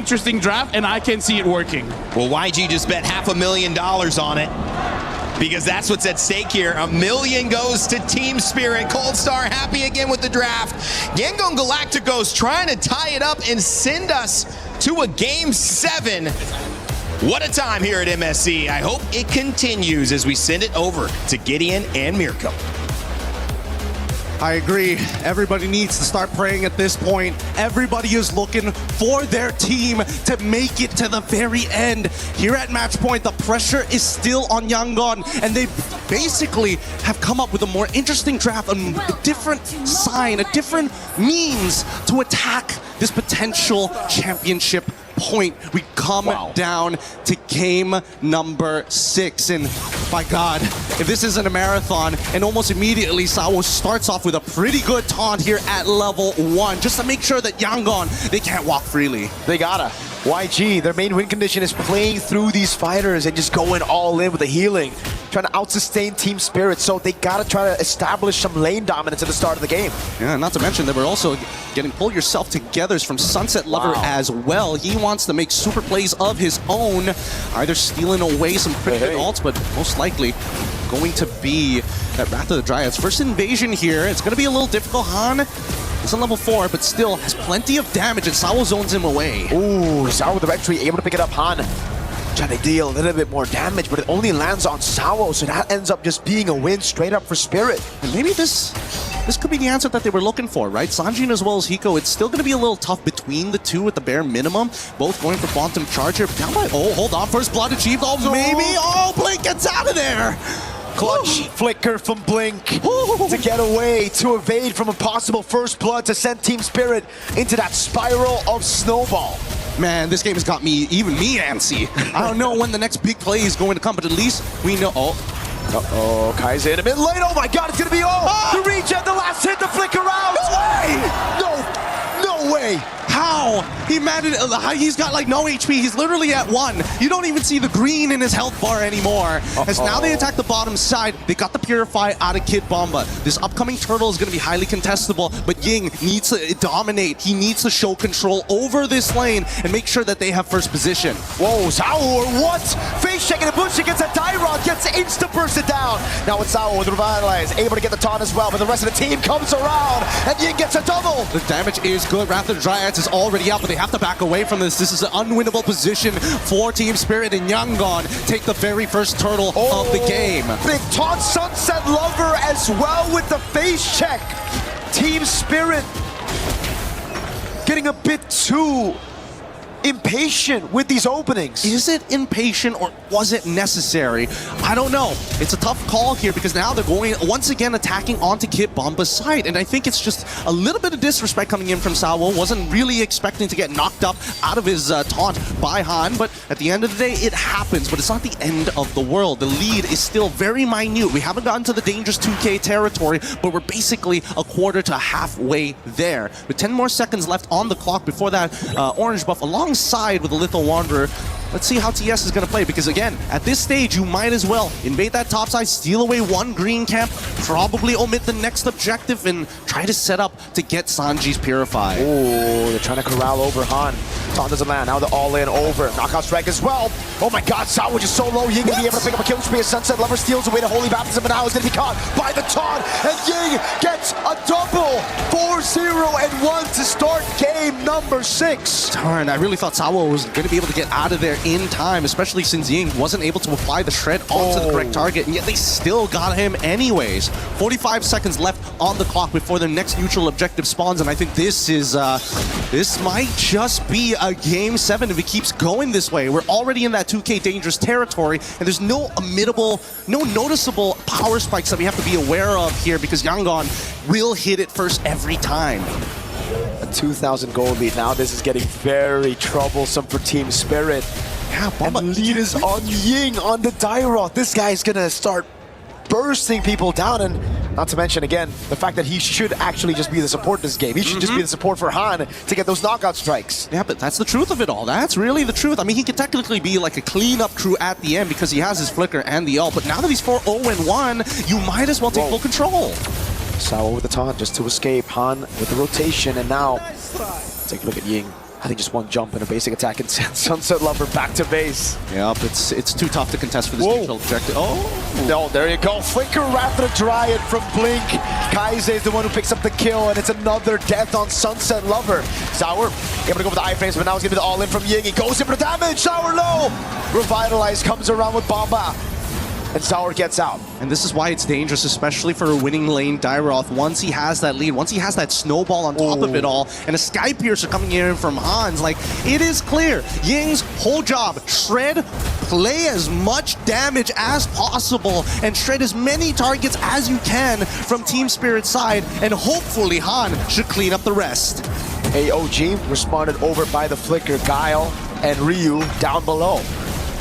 Interesting draft, and I can see it working. Well, YG just bet $500,000 on it because that's what's at stake here. $1 million goes to Team Spirit. Cold Star happy again with the draft. YANGON Galacticos trying to tie it up and send us to a Game 7. What a time here at MSC. I hope it continues as we send it over to Gideon and Mirko. I agree. Everybody needs to start praying at this point. Everybody is looking for their team to make it to the very end. Here at match point, the pressure is still on YANGON, and they basically have come up with a more interesting draft, a different sign, a different means to attack this potential championship point. We come down to game number 6, and by God, if this isn't a marathon, and almost immediately Sawo starts off with a pretty good taunt here at level 1, just to make sure that YANGON, they can't walk freely. They gotta. YG, their main win condition is playing through these fighters and just going all in with the healing, trying to out-sustain Team Spirit, so they gotta try to establish some lane dominance at the start of the game. Yeah, not to mention they were also getting Pull Yourself Togethers from Sunset Lover as well. He wants to make super plays of his own, either stealing away some pretty good ults, but most likely going to be that Wrath of the Dryads. First invasion here, it's going to be a little difficult. Han is on level 4, but still has plenty of damage, and Sawo zones him away. Ooh, Sawo with the red tree, able to pick it up. Han trying to deal a little bit more damage, but it only lands on Sawo, so that ends up just being a win straight up for Spirit. And maybe this could be the answer that they were looking for, right? Sanjin as well as Hiko, it's still going to be a little tough between the two at the bare minimum. Both going for Quantum Charge here. Down by, oh, hold on, first blood achieved. Oh, maybe, oh, Blink gets out of there. Clutch flicker from Blink to get away, to evade from a possible first blood, to send Team Spirit into that spiral of snowball. Man, this game has got me, even me, antsy. I don't know when the next big play is going to come, but at least we know. Uh-oh, Kai's in a bit late. Oh my God, it's gonna be the regen, the last hit, the flicker out. No way. How? He managed, he's got like no HP. He's literally at 1. You don't even see the green in his health bar anymore. As now they attack the bottom side, they got the Purify out of Kid Bomba. This upcoming turtle is going to be highly contestable, but Ying needs to dominate. He needs to show control over this lane and make sure that they have first position. Whoa, Sawo or what? Face check in the bush against a Dyrod, gets insta-bursted down. Now it's Sawo with Revitalize, able to get the taunt as well, but the rest of the team comes around, and Ying gets a double. The damage is good. Wrath of the Dryads is already out, but they have to back away from this. This is an unwinnable position for Team Spirit, and YANGON take the very first turtle of the game. Big taunt, Sunset Lover as well with the face check. Team Spirit getting a bit too impatient with these openings. Is it impatient or was it necessary? I don't know. It's a tough call here because now they're going once again attacking onto Kid Bomba's side, and I think it's just a little bit of disrespect coming in from Sawo. Wasn't really expecting to get knocked up out of his taunt by Han, but at the end of the day it happens, but it's not the end of the world. The lead is still very minute. We haven't gotten to the dangerous 2K territory, but we're basically a quarter to halfway there. With 10 more seconds left on the clock before that orange buff alongside with the Lethal Wanderer. Let's see how TS is going to play, because again, at this stage, you might as well invade that top side, steal away one green camp, probably omit the next objective, and try to set up to get Sanji's Purify. Oh, they're trying to corral over Han. Taunt doesn't land. Now they're all in over. Knockout strike as well. Oh my God, Sawo just so low. Ying gonna be able to pick up a killing spree as Sunset Lover steals away the Holy Baptism, but now is gonna be caught by the taunt, and Ying gets a double. 4-0-1 to start game number 6. Darn, I really thought Sawo was going to be able to get out of there in time, especially since Ying wasn't able to apply the shred onto the correct target, and yet they still got him anyways. 45 seconds left on the clock before their next neutral objective spawns, and I think this is this might just be a game 7 if it keeps going this way. We're already in that 2K dangerous territory, and there's no noticeable power spikes that we have to be aware of here, because YANGON will hit it first every time. A 2,000 gold lead. Now this is getting very troublesome for Team Spirit. Yeah, Bomba. And the lead is on Ying on the Dyrod. This guy's gonna start bursting people down, and not to mention, again, the fact that he should actually just be the support in this game. He should just be the support for Han to get those knockout strikes. Yeah, but that's the truth of it all. That's really the truth. I mean, he could technically be like a cleanup crew at the end because he has his flicker and the ult, but now that he's 4-0-1, you might as well take full control. Sawo with the taunt just to escape. Han with the rotation, and now take a look at Ying. I think just one jump and a basic attack and Sunset Lover back to base. Yep, it's too tough to contest for this neutral objective. Oh! No, there you go. Flicker after the Dryad from Blink. Kaise is the one who picks up the kill, and it's another death on Sunset Lover. Sour able to go for the iframes, but now it's going to be the all-in from Ying. He goes in for the damage. Sour low. Revitalize comes around with Bomba. And Sour gets out. And this is why it's dangerous, especially for a winning lane Dairoth. Once he has that lead, once he has that snowball on top of it all, and a Sky Piercer coming in from Hans, like, it is clear. Ying's whole job, shred, play as much damage as possible, and shred as many targets as you can from Team Spirit's side, and hopefully Han should clean up the rest. AOG responded over by the Flicker, Guile and Ryu down below.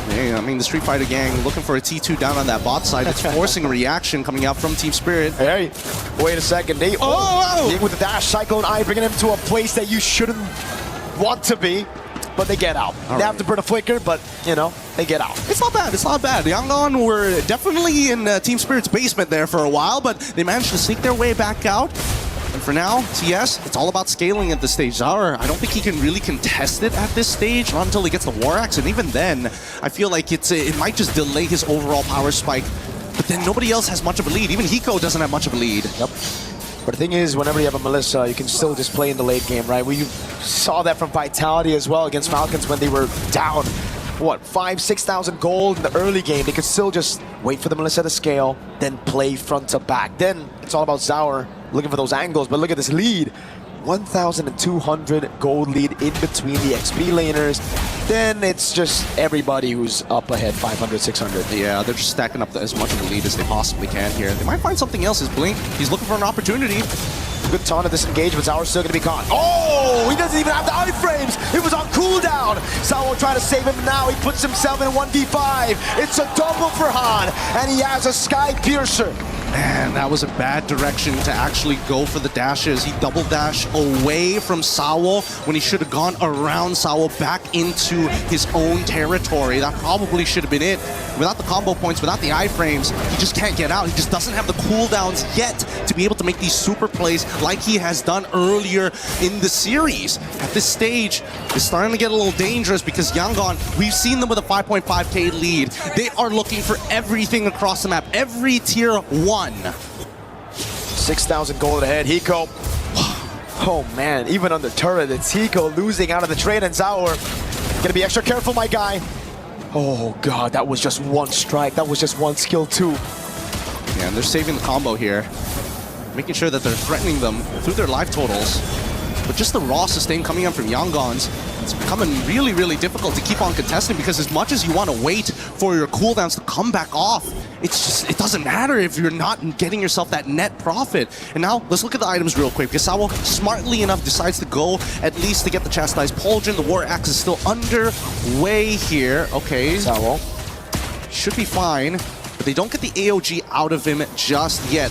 Yeah, I mean, the Street Fighter gang looking for a T2 down on that bot side. It's forcing a reaction coming out from Team Spirit. Hey, wait a second. Ying with the dash, Cyclone Eye, bringing him to a place that you shouldn't want to be, but they get out. They have to burn a Flicker, but, you know, they get out. It's not bad. It's not bad. Yangon were definitely in Team Spirit's basement there for a while, but they managed to sneak their way back out. And for now, TS, it's all about scaling at this stage. Zara, I don't think he can really contest it at this stage, not until he gets the War Axe, and even then, I feel like it might just delay his overall power spike. But then nobody else has much of a lead. Even Hiko doesn't have much of a lead. Yep. But the thing is, whenever you have a Melissa, you can still just play in the late game, right? We saw that from Vitality as well against Falcons when they were down, what, 5,000-6,000 gold in the early game. They could still just wait for the Melissa to scale, then play front to back. Then it's all about Zaur looking for those angles, but look at this lead. 1,200 gold lead in between the XP laners. Then it's just everybody who's up ahead, 500, 600. Yeah, they're just stacking up as much of the lead as they possibly can here. They might find something else. His Blink, he's looking for an opportunity. Good taunt to disengage, but Zaur's still going to be caught. Oh, he doesn't even have the iframes. It was on cooldown. Zaur trying to save him now. He puts himself in a 1v5. It's a double for Han, and he has a Sky Piercer. Man, that was a bad direction to actually go for the dashes. He double dashed away from Sawo when he should have gone around Sawo back into his own territory. That probably should have been it. Without the combo points, without the iframes, he just can't get out. He just doesn't have the cooldowns yet to be able to make these super plays like he has done earlier in the series. At this stage, it's starting to get a little dangerous because Yangon, we've seen them with a 5.5k lead. They are looking for everything across the map, every tier 1. 6,000 gold ahead. Hiko. Oh man, even on the turret, it's Hiko losing out of the trade, and Zaur gonna be extra careful, my guy. Oh god, that was just one strike. That was just one skill too. Yeah, and they're saving the combo here, making sure that they're threatening them through their life totals. But just the raw sustain coming in from Yangon's, it's becoming really, really difficult to keep on contesting because as much as you want to wait for your cooldowns to come back off, it's just, it doesn't matter if you're not getting yourself that net profit. And now, let's look at the items real quick, because Sawo, smartly enough, decides to go at least to get the Chastised Pauldron. The War Axe is still underway here. Okay. Sawo should be fine, but they don't get the AOG out of him just yet.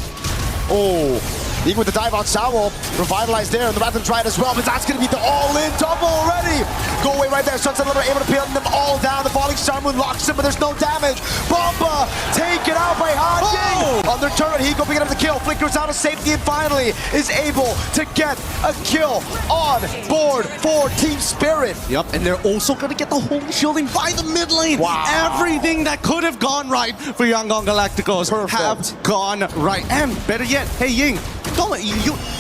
Oh, even with the dive on Sawo, revitalized there, and the Rathan tried as well, but that's going to be the all-in double already. Go away right there. Sunset Lover able to pin them all down. The falling Star Moon locks him, but there's no damage. Bomba taken out by Han Ying. On their turret, Hiko picking up the kill. Flickers out of safety and finally is able to get a kill on board for Team Spirit. Yep, and they're also going to get the holy shielding by the mid lane. Wow. Everything that could have gone right for YANGON Galacticos have gone right. And better yet, hey Ying, don't let you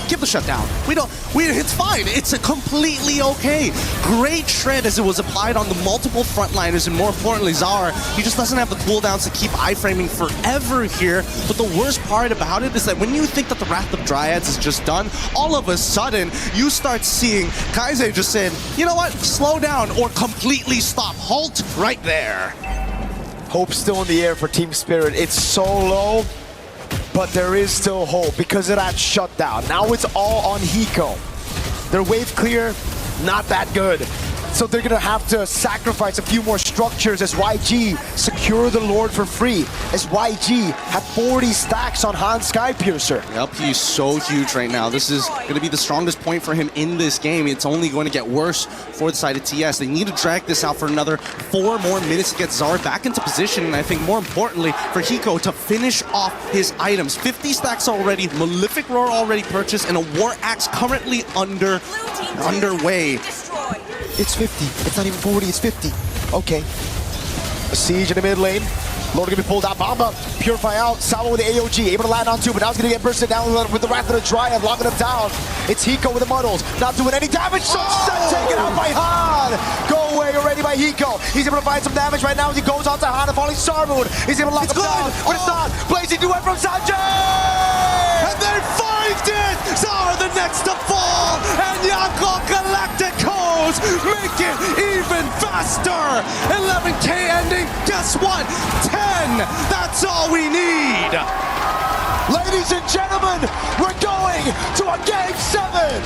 give the shutdown. It's fine. It's a completely okay. Great shred as it was applied on the multiple frontliners, and more importantly, Zaur, he just doesn't have the cooldowns to keep iframing forever here. But the worst part about it is that when you think that the Wrath of Dryads is just done, all of a sudden, you start seeing Kaise just saying, you know what, slow down or completely stop. Halt right there. Hope still in the air for Team Spirit. It's so low, but there is still hope because of that shutdown. Now it's all on Hiko. Their wave clear, not that good. So they're gonna have to sacrifice a few more structures as YG secure the Lord for free. As YG have 40 stacks on Han Sky Piercer. Yep, he's so huge right now. This is going to be the strongest point for him in this game. It's only going to get worse for the side of TS. They need to drag this out for another 4 more minutes to get Zaur back into position, and I think more importantly for Hiko to finish off his items. 50 stacks already, Malefic Roar already purchased, and a War Axe currently underway. It's 50. It's not even 40, it's 50. Okay. A siege in the mid lane. Lord gonna be pulled out. Bomba, purify out. Salvo with the AOG, able to land on two, but now he's gonna get bursted down with the Wrath of the Dryad, locking him down. It's Hiko with the muddles, not doing any damage. Sunset taken out by Han. Go away already by Hiko. He's able to find some damage right now as he goes on to Han and falling Star Moon. He's able to lock him down, but it's not. Blazing duet from Sanjay! And they find it! So are the next to fall, and YANGON Galacticos make it even faster! 11K ending, guess what? 10! That's all we need! Ladies and gentlemen, we're going to a Game 7!